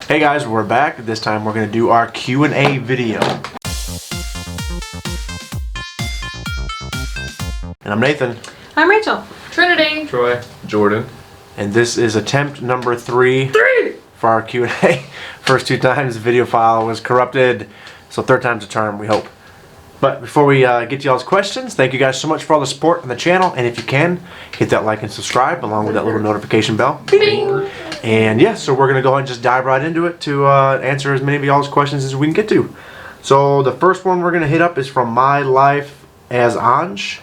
Hey guys, we're back. This time we're going to do our Q&A video. And I'm Nathan. I'm Rachel. Trinity. Troy. Jordan. And this is attempt number 3 for our Q&A. First 2 times the video file was corrupted, so 3rd time's a charm, we hope. But before we get to y'all's questions, thank you guys so much for all the support on the channel. And if you can, hit that like and subscribe along with that little notification bell. Bing. And yeah, so we're going to go ahead and just dive right into it to answer as many of y'all's questions as we can get to. So the first one we're going to hit up is from My Life as Anj.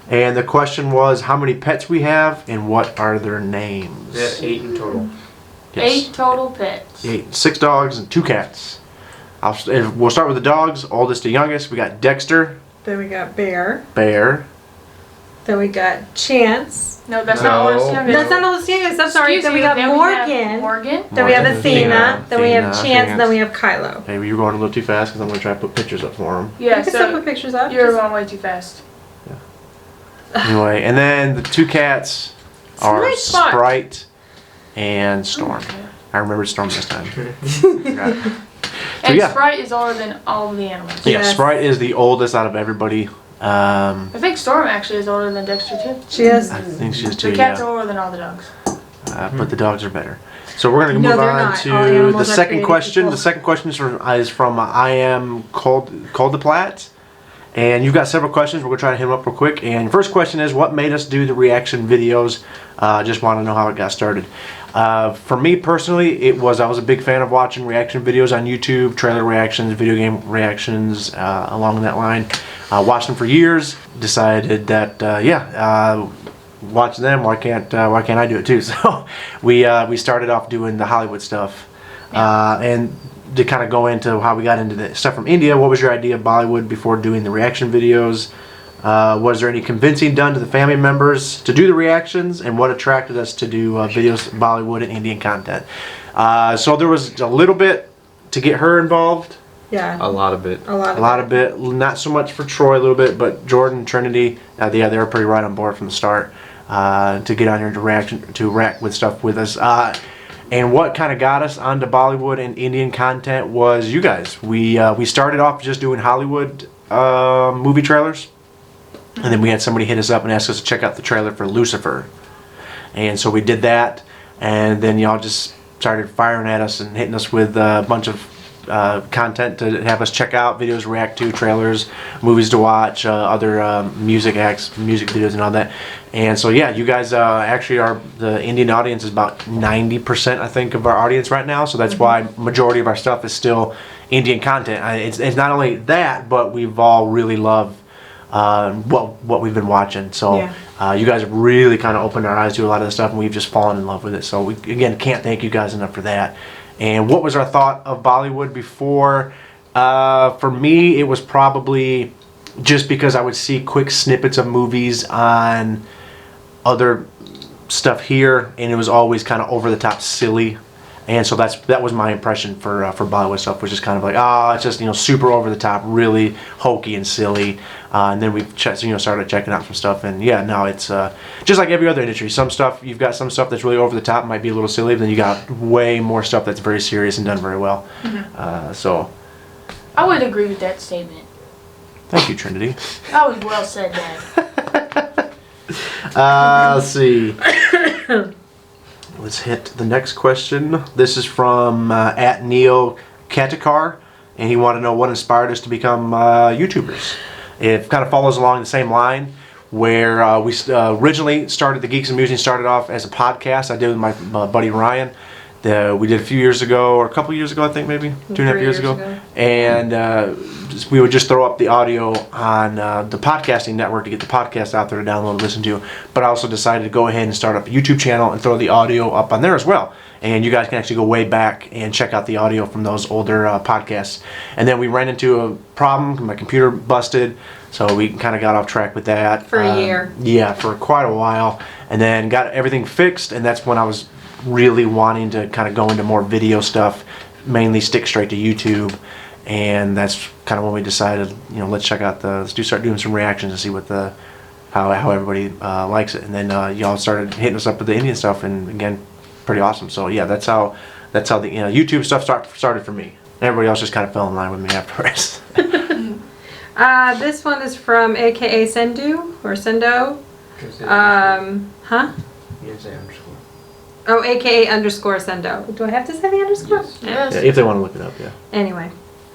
And the question was how many pets we have and what are their names. We have 8 in total. Yes. 8 total pets. 8. 6 dogs and 2 cats. We'll start with the dogs, oldest to youngest. We got Dexter. Then we got Bear. Bear. Then we got Chance. No, that's not oldest youngest. That's not oldest youngest. I'm sorry. Then we got Morgan. Morgan. Then we have Athena. Then we have Athena, Chance. And then we have Kylo. Okay, well, you're going a little too fast because I'm going to try to put pictures up for them. Yeah, I can still put pictures up. You're going way too fast. Anyway, and then the 2 cats are Sprite and Storm. Okay. I remembered Storm this time. And yeah. Sprite is older than all of the animals. Yeah, Yes. Sprite is the oldest out of everybody. I think Storm actually is older than Dexter too. She is. I think she is too, The cats yeah. are older than all the dogs. But the dogs are better. So we're going to No, move they're on not. All to animals the are second created question. equal. The second question is from I am Coldeplat. And you've got several questions. We're going to try to hit them up real quick. And first question is, what made us do the reaction videos? Just want to know how it got started. For me personally, I was a big fan of watching reaction videos on YouTube, trailer reactions, video game reactions, along that line. Watched them for years. Decided that watch them. Why can't I do it too? So we started off doing the Hollywood stuff, and to kind of go into how we got into the stuff from India. What was your idea of Bollywood before doing the reaction videos? Was there any convincing done to the family members to do the reactions, and what attracted us to do videos, Bollywood and Indian content? So there was a little bit to get her involved. Yeah. A lot of it. A lot of it. Not so much for Troy a little bit, but Jordan, Trinity, they were pretty right on board from the start to get on here to react with stuff with us. And what kind of got us onto Bollywood and Indian content was you guys. We started off just doing Hollywood movie trailers. And then we had somebody hit us up and ask us to check out the trailer for Lucifer. And so we did that. And then y'all just started firing at us and hitting us with a bunch of content to have us check out, videos, react to, trailers, movies to watch, other music acts, music videos and all that. And so yeah, you guys actually are, the Indian audience is about 90% I think of our audience right now. So that's why majority of our stuff is still Indian content. It's not only that, but we've all really loved what we've been watching. So you guys have really kind of opened our eyes to a lot of the stuff, and we've just fallen in love with it. So we again can't thank you guys enough for that. And what was our thought of Bollywood before? For me, it was probably just because I would see quick snippets of movies on other stuff here, and it was always kind of over the top silly. And so that was my impression for Bollywood stuff, was just kind of like, it's just super over the top, really hokey and silly. And then we started checking out some stuff, and yeah, now it's just like every other industry. Some stuff, you've got some stuff that's really over the top, might be a little silly, but then you got way more stuff that's very serious and done very well. So I would agree with that statement. thank you, Trinity. That was well said, Dad. Let's see. Let's hit the next question. This is from at Neo Katakar, and he wanted to know what inspired us to become YouTubers. It kind of follows along the same line, where we originally started the Geeks-a-Musing, started off as a podcast. I did with my buddy Ryan. We did a few years ago, or a couple years ago, I think maybe 2.5 years ago. And we would just throw up the audio on the podcasting network to get the podcast out there to download and listen to. But I also decided to go ahead and start up a YouTube channel and throw the audio up on there as well. And you guys can actually go way back and check out the audio from those older podcasts. And then we ran into a problem. My computer busted, so we kind of got off track with that. For a year. Yeah, for quite a while. And then got everything fixed, and that's when I was really wanting to kind of go into more video stuff, mainly stick straight to YouTube. And that's kind of when we decided, let's start doing some reactions and see what how everybody likes it. And then y'all started hitting us up with the Indian stuff, and again, pretty awesome. So yeah, that's how that's how the YouTube stuff started for me. Everybody else just kind of fell in line with me afterwards. This one is from AKA Sendu or Sendo. Huh? You can say underscore. Oh, AKA underscore Sendo. Do I have to say the underscore? Yes. Yes. Yeah, if they want to look it up, yeah. Anyway.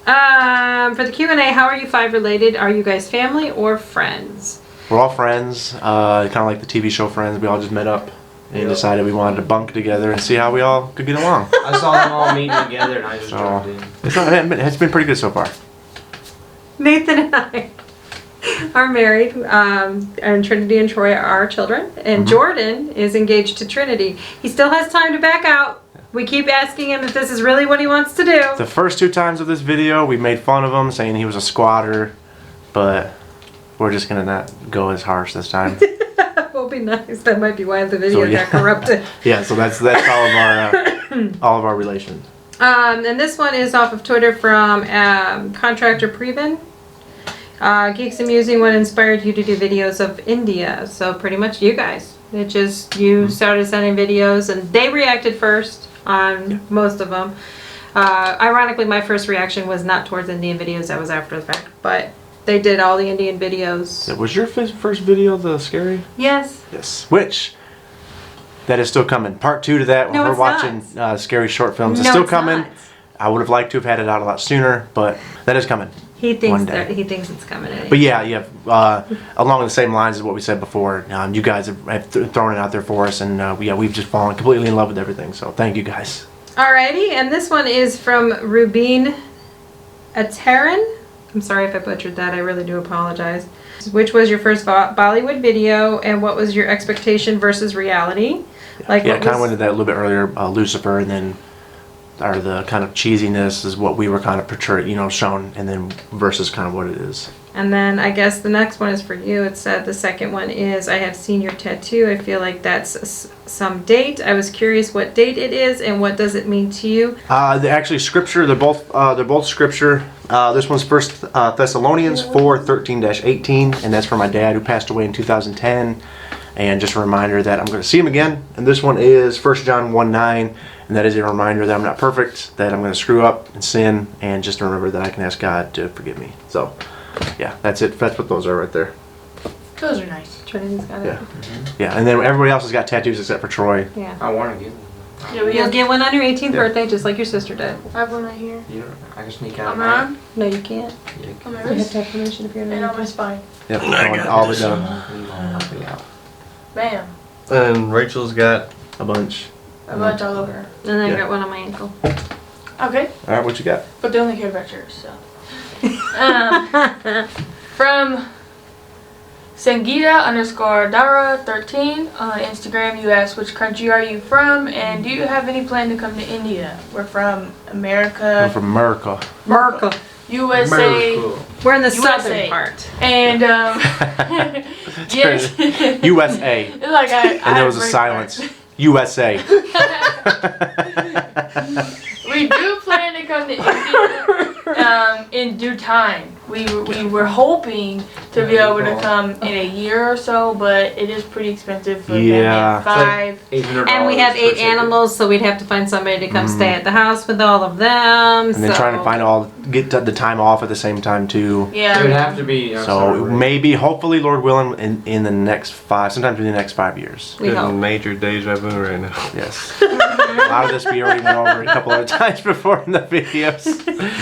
For the Q&A, how are you 5 related? Are you guys family or friends? We're all friends, kind of like the TV show Friends. We all just met up and Yep. decided we wanted to bunk together and see how we all could get along. I saw them all meeting together and I just So, jumped in. it's been pretty good so far. Nathan and I are married, and Trinity and Troy are our children, and Jordan is engaged to Trinity. He still has time to back out. We keep asking him if this is really what he wants to do. The first 2 times of this video, we made fun of him, saying he was a squatter, but we're just gonna not go as harsh this time. Will be nice. That might be why the video So, yeah. got corrupted. Yeah, so that's all of our relations. And this one is off of Twitter from Contractor Preben. Geeks-a-Musing, what inspired you to do videos of India? So pretty much you guys. It just, you started sending videos and they reacted first on most of them. Ironically, my first reaction was not towards Indian videos, that was after the fact. But they did all the Indian videos. Was your first video the scary? Yes. Yes. Which, that is still coming. Part 2 to that, when No, we're it's watching scary short films, is No, still it's coming. not. I would have liked to have had it out a lot sooner, but that is coming. He thinks One day. that he thinks it's coming anyway. But yeah, along the same lines as what we said before, you guys have thrown it out there for us, and we've just fallen completely in love with everything. So thank you guys. Alrighty, and this one is from Rubin Ataran. I'm sorry if I butchered that, I really do apologize. Which was your first Bollywood video, and what was your expectation versus reality? Like, Yeah, what kind of was- went into that a little bit earlier, Lucifer, and then the kind of cheesiness is what we were kind of portrayed, shown, and then versus kind of what it is. And then I guess the next one is for you. It said the second one is, I have seen your tattoo. I feel like that's some date. I was curious what date it is and what does it mean to you? Actually, scripture. They're both scripture. This one's First Thessalonians 4:13-18, and that's for my dad who passed away in 2010. And just a reminder that I'm going to see him again. And this one is 1 John 1:9, and that is a reminder that I'm not perfect, that I'm going to screw up and sin, and just to remember that I can ask God to forgive me. So, yeah, that's it. That's what those are right there. Those are nice. Trinity's got it. Yeah. Yeah, and then everybody else has got tattoos except for Troy. Yeah. I want to get one. Yeah, we You'll have, get one on your 18th Yeah. birthday, just like your sister did. I have one right here. You know, I can sneak out. On my arm, No, you can't. on my You have wrist, to have permission if you're and not. on my spine. Yep, all the done. Bam. And Rachel's got A bunch. A bunch all over her. And then I Yeah. got one on my ankle. Okay, All right, what you got? but they only care about yours, so. From Sangeeta_Dara13 on Instagram, you asked which country are you from and do you have any plan to come to India? We're from America, I'm from America. Merkel. USA, We're in the USA. southern part. and yes. USA. It's like And there was a silence. USA. We do plan to come to India in due time. We were hoping to be able to come in a year or so, but it is pretty expensive for Yeah. them. $5. And we have 8 animals, so we'd have to find somebody to come stay at the house with all of them. And then trying to get the time off at the same time too. Yeah. It would have to be. So maybe, hopefully, Lord willing, in the next sometime in the next 5 years. We getting hope. major deja vu right now. Yes. A lot of this we already went over a couple of times before in the videos.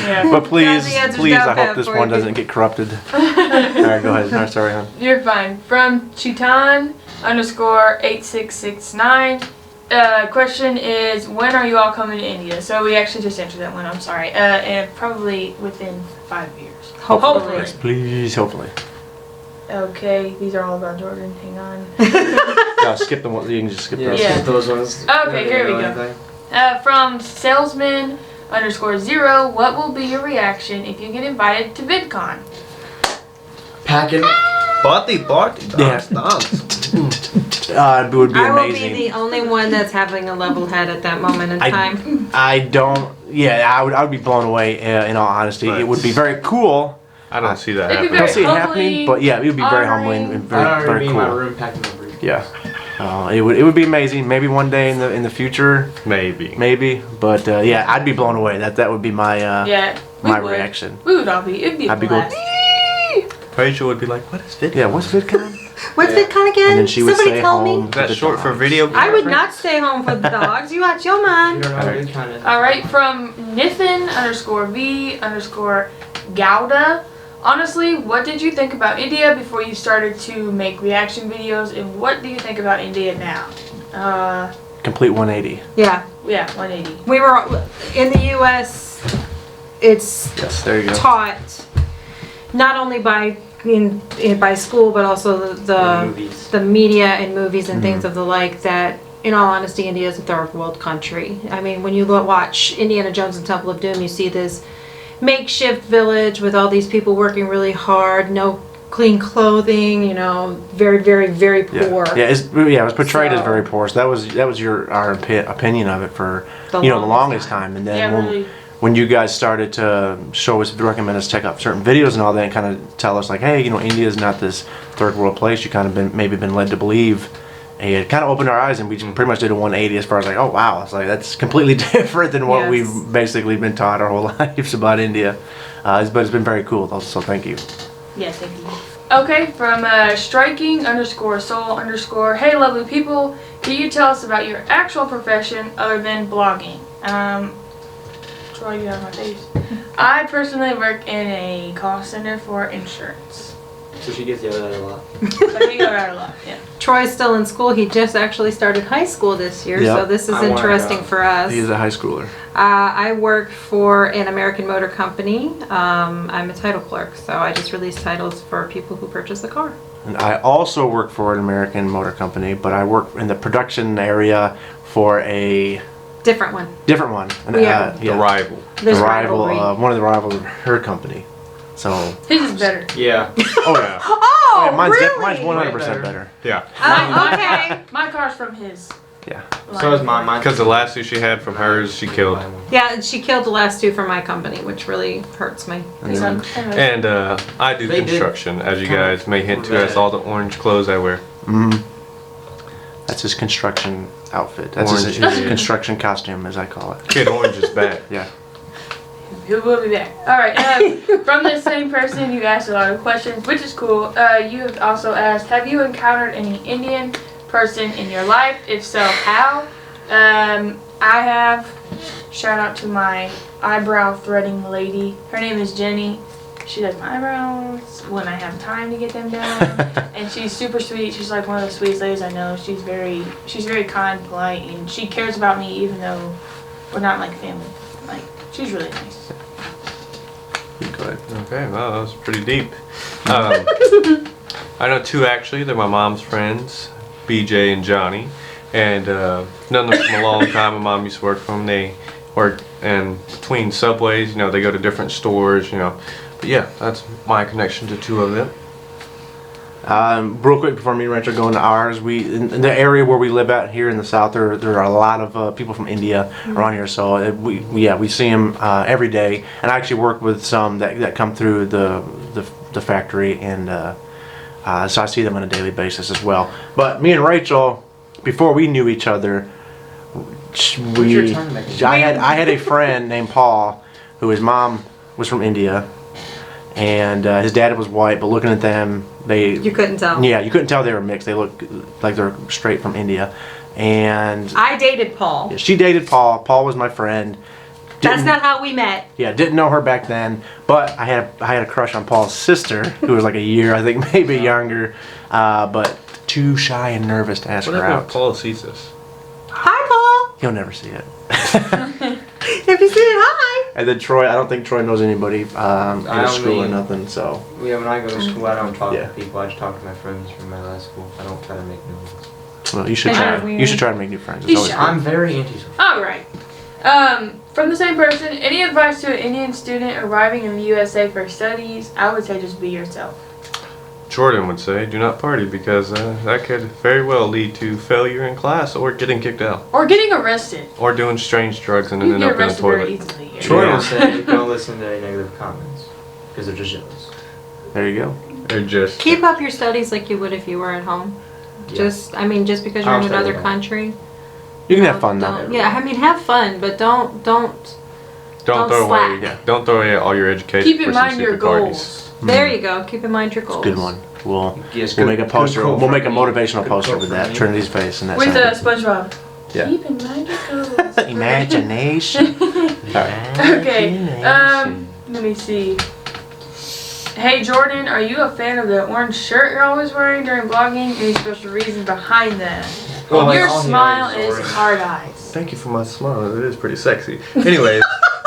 Yeah. But please, the answer's please, down I pat hope this for one you. doesn't get corrupted. All right, go ahead. No, sorry, hon. You're fine. From Chitan_8669. Question is, when are you all coming to India? So we actually just answered that one. I'm sorry. And probably within 5 years. Hopefully. Yes, please, hopefully. Okay, these are all about Jordan. Hang on. No, skip the one. You can just skip Yeah, those. Yeah. skip those ones. Okay, here we go. From Salesman_0, what will be your reaction if you get invited to VidCon? Packing. Party, Yeah. dance, dance. It would be I will amazing. be the only one that's having a level head at that moment in time. I don't. Yeah, I would be blown away. In all honesty, Right. it would be very cool. I don't see that It'd be I don't happening. see it Humbling, happening, but yeah, it would be very humbling honoring. and I'd very, already very be in my cool. room packing my briefcase. Yeah. It would be amazing. Maybe one day in the future, Maybe. But yeah, I'd be blown away. That would be my Yeah. my would. reaction. We would all be. It'd be a I'd be going. blast. Rachel would be like, "What is VidCon?" Yeah, what's VidCon? What's Yeah. VidCon again? And then she would Somebody stay tell home. me. Is that with short the for dogs. video? I would not stay home for the dogs. You watch your You man. don't know Alright. what kind of. All right, from Nithin_V_Gouda. Honestly, what did you think about India before you started to make reaction videos, and what do you think about India now? Complete 180. Yeah, Yeah, 180. we were in the U.S. It's Yes, there you go. taught not only by by school, but also the movies. the media and movies and Mm-hmm. things of the like. That, in all honesty, India is a third world country. I mean, when you watch Indiana Jones and Temple of Doom, you see this makeshift village with all these people working really hard, no clean clothing, very, very, very poor. Yeah, it was portrayed as So- very poor. So that was our opinion of it for The the longest longest time. time. And then Yeah, when, really. when you guys started to show us, recommend us check out certain videos and all that, and kind of tell us like, hey, India is not this third world place. You kind of maybe been led to believe. And it kind of opened our eyes, and we pretty much did a 180 as far as like, oh wow, it's like that's completely different than what Yes. we've basically been taught our whole lives about India. But it's been very cool, though. So thank you. Yes, thank you. Okay, from striking_soul_. Hey, lovely people, can you tell us about your actual profession other than blogging? Troy, you have my face. I personally work in a call center for insurance. So she gets yelled at a lot. So I think I out a lot, yeah. Troy's still in school. He just actually started high school this year, Yep. so this is I wanna interesting go. for us. He is a high schooler. I work for an American Motor Company. I'm a title clerk, so I just release titles for people who purchase a car. And I also work for an American Motor Company, but I work in the production area for a Different one. different one. And, Yeah. The rival. There's the rival, rivalry. one of the rivals of her company. So, His is better. Yeah. oh yeah, Oh, mine's really? mine's 100% Way better. better. Yeah. Okay. My car's from his. Yeah. So is mine. Mine's Because the last two she had from hers, she killed. Yeah, and she killed the last two for my company, which really hurts me. And So, then, anyways. And I do They did. construction, as you guys may hint to. That's all the orange clothes I wear. that's his construction outfit. That's his Orange. construction costume, as I call it. Kid Orange is back. Yeah. Who will be back? All right. From the same person, you asked a lot of questions, which is cool. You have also asked, have you encountered any Indian person in your life? If so, how? I have. Shout out to my eyebrow threading lady. Her name is Jenny. She does my eyebrows when I have time to get them done, and she's super sweet. She's like one of the sweetest ladies I know. She's very kind, polite, and she cares about me even though we're not like family. Like, she's really nice. Go ahead. Okay, well, that was pretty deep. I know two actually. They're my mom's friends, BJ and Johnny. And known them from a long time. My mom used to work for them. They work in between subways. They go to different stores. But yeah, that's my connection to two of them. Real quick before me and Rachel go into ours, in the area where we live at here in the south, there are a lot of people from India around here. So we see them every day, and I actually work with some that come through the factory, and so I see them on a daily basis as well. But me and Rachel, before we knew each other, your turn to make a I had a friend named Paul, who his mom was from India, and his dad was white. But looking at them, You couldn't tell. yeah, you couldn't tell they were mixed. They looked like they're straight from India. And I dated Paul. she dated Paul. Paul was my friend. That's Didn't- not how we met. Yeah, didn't know her back then. But I had a crush on Paul's sister, who was like a year, I think, maybe younger. But too shy and nervous to ask What her happened if out. Paul sees this? Hi, Paul. He'll never see it. If you see it, hi. And then Troy, I don't think Troy knows anybody in I school or only- nothing. So Yeah, when I go to school, I don't talk Yeah. to people. I just talk to my friends from my last school. I don't try to make new ones. well, you should Isn't try. that weird? You should try to make new friends. It's You always should. fun. I'm very antisocial. All right. From the same person, any advice to an Indian student arriving in the USA for studies? I would say just be yourself. Jordan would say, do not party because that could very well lead to failure in class or getting kicked out. Or getting arrested. Or doing strange drugs and You then get end up in the arrested very toilet. easily here. Troy Yeah. will say don't listen to any negative comments because they're just jealous. There you go. They're just... Keep up your studies like you would if you were at home. Just, I mean, just because you're in I'll try another it out. country. You can have fun Don't- though. Yeah, I mean, have fun, but don't. Don't Don't throw away. slack. Don't throw away all your education. Keep for in some mind your stupid parties. goals. There you go. Keep in mind your goals. Good one. We'll Yes, we'll good- make a poster. good quote We'll make a from me. motivational Good poster quote with from that. me. Trinity's face and that. With sound. SpongeBob. Yeah. Keep in mind your goals. Imagination. Okay. Let me see. Hey Jordan, are you a fan of the orange shirt you're always wearing during vlogging? Any special reason behind that? Well, like, Your all the smile others is already- hard eyes. Thank you for my smile. It is pretty sexy. Anyways,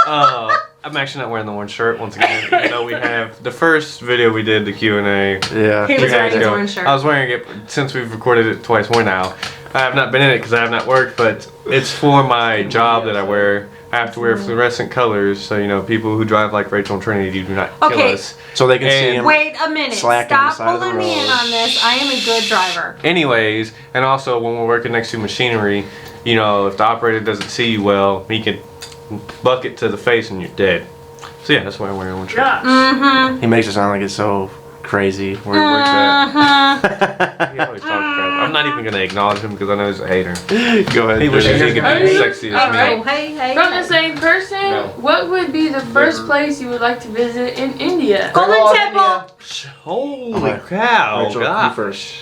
I'm actually not wearing the orange shirt once again. Even though we have the first video we did, the Q&A. Yeah. He was years wearing his ago. orange shirt. I was wearing it since we've recorded it twice more now. I have not been in it because I have not worked, but it's for my job that I wear. I have to wear fluorescent colors, so you know people who drive like Rachel and Trinity do not kill Okay. us. So they can see And- him. Wait a minute. Slacking on the Stop side of the pulling me in road. on this. I am a good driver. Anyways, and also when we're working next to machinery, you know, if the operator doesn't see you well, he can buck it to the face and you're dead. So yeah, that's why I'm wearing one shirt. Gosh. Mm-hmm. He makes it sound like it's so crazy. Where it works at. Uh-huh. He always talks crap. I'm not even gonna acknowledge him because I know he's a hater. Go ahead. He wishes he Trinity. could be as Hey. sexy as me. Alright. Oh, hey, hey. From the hey. same person, No. what would be the first place you would like to visit in India? Golden Girl, Temple. Holy Okay. cow! Rachel, you God. first.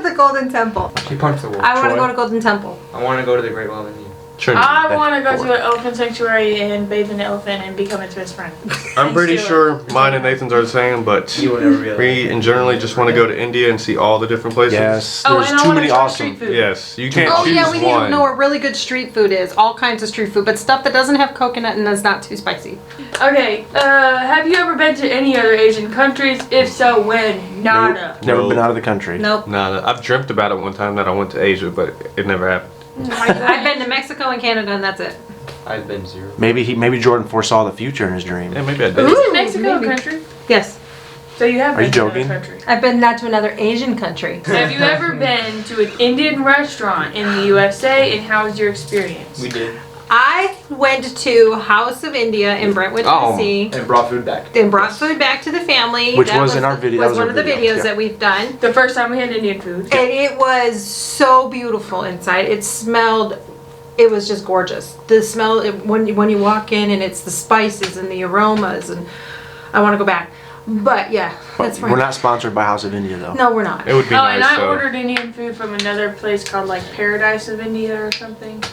The Golden Temple. He punched the wall. I want to Troy? go to Golden Temple. I want to go to the Great Wall of India. Trinity. I want to go Four. to an elephant sanctuary and bathe an elephant and become its best friend. I'm pretty Let's do sure mine and Nathan's are the same, but You will never be able we and generally just want to go to India and see all the different places. Yes. Oh, There's and I too want to many try awesome. street food. Yes, you can't Oh choose yeah, we need one. to know where really good street food is. All kinds of street food, but stuff that doesn't have coconut and is not too spicy. Okay, have you ever been to any other Asian countries? If so, when? Nada. Never Nope. been out of the country. Nope. Nah, I've dreamt about it one time that I went to Asia, but it never happened. I've been to Mexico and Canada, and that's it. I've been zero. Maybe Jordan foresaw the future in his dream. Yeah, maybe I did. Isn't Mexico a maybe. country? Yes, So you have Are you been to another joking? country. I've been not to another Asian country. Have you ever been to an Indian restaurant in the USA, and how was your experience? We did. I went to House of India in Brentwood, Oh. Tennessee. And brought food back. Then brought food back to the family. Which That was in our video- that Was was one our of the video, videos yeah. that we've done. The first time we had Indian food. And it was so beautiful inside. It smelled, it was just gorgeous. The smell, when you walk in and it's the spices and the aromas, and I want to go back. But yeah, that's right. We're not sponsored by House of India though. No, we're not. It would be Oh, nice and I though. ordered Indian food from another place called like Paradise of India or something.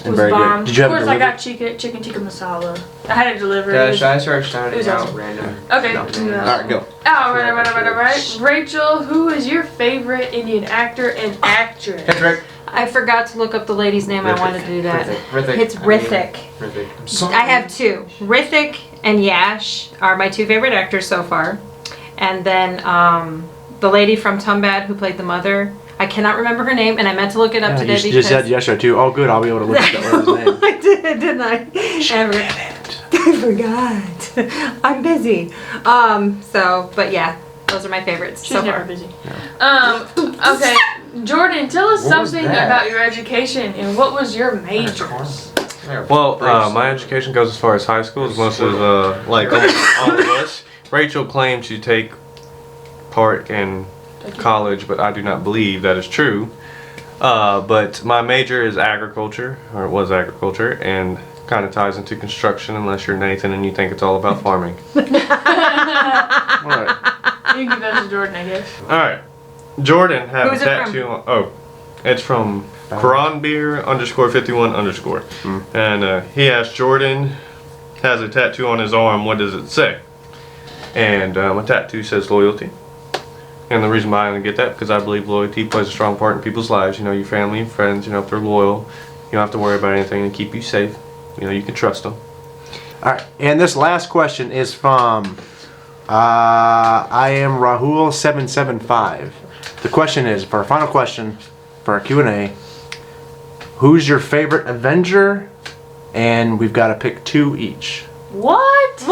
It was Very good. bomb. Did you have of it course, I delivered? got chicken tikka masala. I had it delivered. Yeah, It was- should I start it shouting was out awesome. random? Okay. No. Alright, go. Alright. Rachel, who is your favorite Indian actor and actress? Hrithik. I forgot to look up the lady's name. I Hrithik. wanted to do that. Hrithik. It's I mean, Hrithik. Hrithik. I'm sorry. I have two. Hrithik and Yash are my two favorite actors so far. And then the lady from Tumbad who played the mother. I cannot remember her name, and I meant to look it up Yeah, today you because just said yesterday too. Oh, good. I'll be able to look at that lady's name. I did, didn't I? I forgot. I'm busy. But yeah, those are my favorites She's so never far. busy. Okay. Jordan, tell us What was something that? about your education and what was your major? Well, my education goes as far as high school, as much as like all of us. Rachel claimed to take part in college, but I do not believe that is true. But my major is agriculture, or it was agriculture, and kind of ties into construction unless you're Nathan and you think it's all about farming. Alright. You can give that to Jordan, I guess. Alright. Jordan had Who's a it from? tattoo on. Oh, it's from Karanbeer_51_. And he asked Jordan has a tattoo on his arm, what does it say? And my tattoo says loyalty. And the reason why I want to get that, because I believe loyalty plays a strong part in people's lives. You know, your family and friends, you know, if they're loyal, you don't have to worry about anything and keep you safe. You know, you can trust them. Alright, and this last question is from I am Rahul775. The question is, for our final question for our Q&A, who's your favorite Avenger? And we've got to pick two each. What?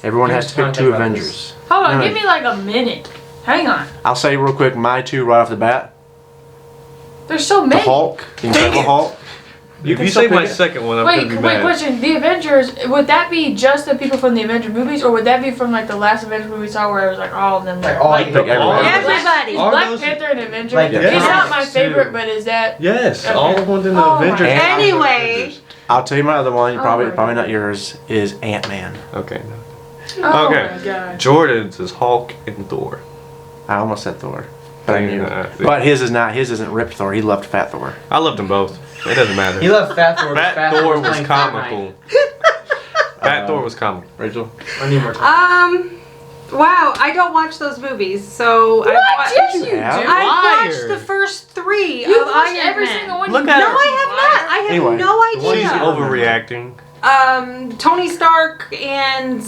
Everyone has to pick Let's two talk about Avengers. Hold on, No, give me like a minute. Hang on. I'll say real quick my two right off the bat. There's so The many. Hulk, the Incredible Hulk, You If can you still say my pick it. second one, I'm Wait, gonna be wait, mad. question. The Avengers, would that be just the people from the Avengers movies, or would that be from like the last Avengers movie we saw where it was like all of them? Like there? all Like the the- everybody. all of those- Everybody. Is all Black those- Panther an Avenger? Like the It's not my comics, favorite, too. but is that? Yes, Okay. all the ones in the Oh my Avengers. God. Anyway. I'll tell you my other one. Oh Probably my probably God. not yours. Is Ant-Man. Okay. Oh Okay. my god. Jordan's is Hulk and Thor. I almost said Thor, but I knew. Yeah. But his is not. His isn't ripped Thor. He loved Fat Thor. I loved them both. It doesn't matter. He loved Fat Thor. Fat Thor was playing comical. Fat Thor was comical. Rachel. Fortnite. I need more time. Wow, I don't watch those movies, so What? Yes, you do. have? I Liar. watched the first 3 You of watched Iron every Man. single one. Look you at No, her. I have not. I have Anyway, no She's idea. overreacting. Tony Stark and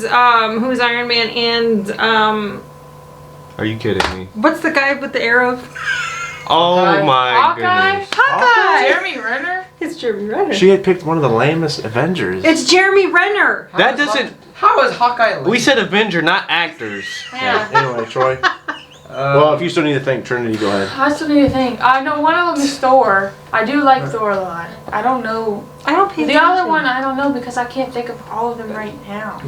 who's Iron Man and Are you kidding me? what's the guy with the arrow? Oh Hawkeye? my Hawkeye? goodness. Hawkeye. Jeremy Renner? It's Jeremy Renner. She had picked one of the lamest Avengers. It's Jeremy Renner. That doesn't. How is Hawkeye? We said Avenger, not actors. Yeah. Anyway, Troy. Well, if you still need to think, Trinity, go ahead. I still need to think. I know one of them is Thor. I do like Thor a lot. I don't know. I don't pay The attention. other one, I don't know because I can't think of all of them right now.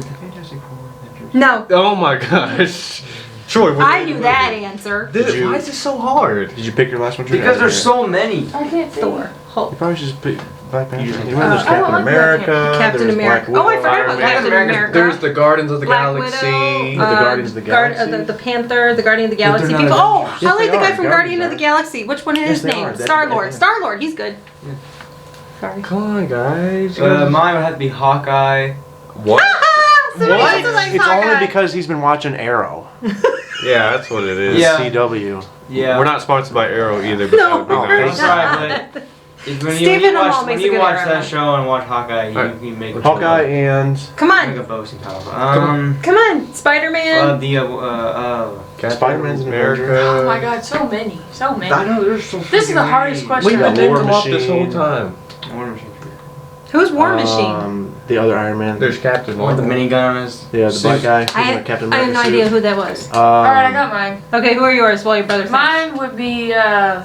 No, Oh my gosh. Troy, what I did knew you that do? answer. Did you- Why is it so hard? Did you pick your last one, Trinity? Because there's so many. I can't think. Thor. Hulk. You probably should just pick Black Panther. You You should- remember there's I don't Captain like Black America. Captain there's America. Black Oh, I Widow, forgot Iron about Man. Captain America. There's the Guardians of the Black Galaxy. Widow, The Guardians of the Galaxy. the Panther, the Guardian of the Galaxy not people. Oh, Avengers. Yes, I like they the guy are. from Guardians Guardian of the are. Galaxy. Which one is Yes, his they name? are. That's- Star-Lord. yeah. Star-Lord, he's good. Sorry. Come on, guys. Mine would have to be Hawkeye. What? Somebody What? else is like It's Hawkeye. only because he's been watching Arrow. Yeah, that's what it is. Yeah. CW. Yeah. We're not sponsored by Arrow either, but No, that would be we're nice. not. But when Stephen you Amell watch, makes when a you good watch Arrow. that show and watch Hawkeye, you Alright. can make a Hawkeye and Come make on. a boasting power. Come on. Spider-Man. Captain Spider-Man's an America. Oh my god, so many. So many. I know there's so. This is the hardest question. We've got been War naming them off this whole Machine. time. War Machine. Who's War Machine? The other Iron Man. There's Captain With the Marvel. minigun on his. Yeah, the black guy. I Captain have no America idea suit. who that was. Alright, I got mine. Okay, who are yours while your brother thinks? Mine would be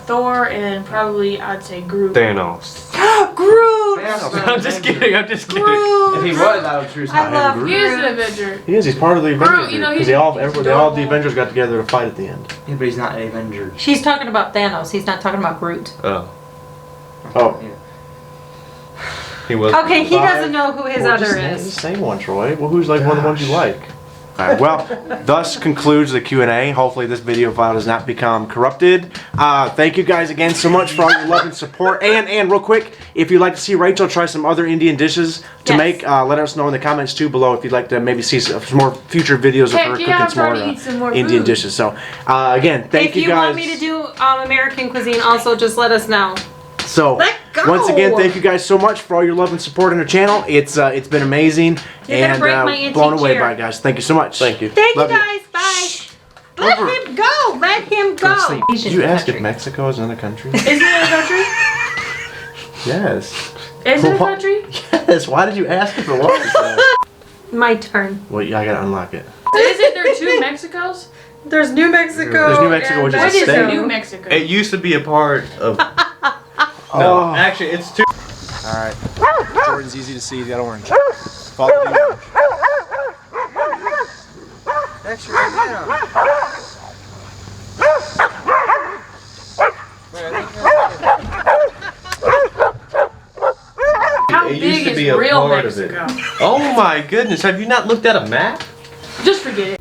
Thor and probably I'd say Groot. Thanos. Groot! I'm just kidding. I'm just kidding. Groot! If he was, I would choose I him. love Groot. He is an Groot. Avenger. He is. He's part of the Avengers. Groot, you know, Because he's- all he's the adorable. Avengers got together to fight at the end. Yeah, but he's not an Avenger. She's talking about Thanos. He's not talking about Groot. Oh, Oh. Yeah. he was. Okay, he Five, doesn't know who his Well, other just is. Say one, Troy. Well, who's like one of the ones you like? All right, well, thus concludes the Q&A. Hopefully this video file does not become corrupted. Thank you guys again so much for all your love and support. And real quick, if you'd like to see Rachel try some other Indian dishes to Yes. make, let us know in the comments too below if you'd like to maybe see some more future videos of Heck her yeah, cooking I'm some trying more to eat some more Indian food. dishes. So again, thank If you you guys. want me to do American cuisine, also just let us know. So Let go. once again, thank you guys so much for all your love and support on our channel. It's been amazing You're gonna and break my antique blown away chair. by it, guys. Thank you so much. Thank you. Thank Love you guys. Bye. Let Over. him go. Let him Go to go. sleep. Did you ask if Mexico is another country? Is it a country? Yes. Is it a What? country? Yes. Why did you ask if it was? My turn. Well, yeah, I gotta unlock it. Isn't there two Mexicos? There's New Mexico. There's New Mexico, which is a What is state. New Mexico? It used to be a part of. Oh. No, actually, it's two. All right. Jordan's easy to see. He's got orange. Follow the orange. That's your antenna. How It used big to is be a real part of it. Mexico? Oh my goodness! Have you not looked at a map? Just forget it.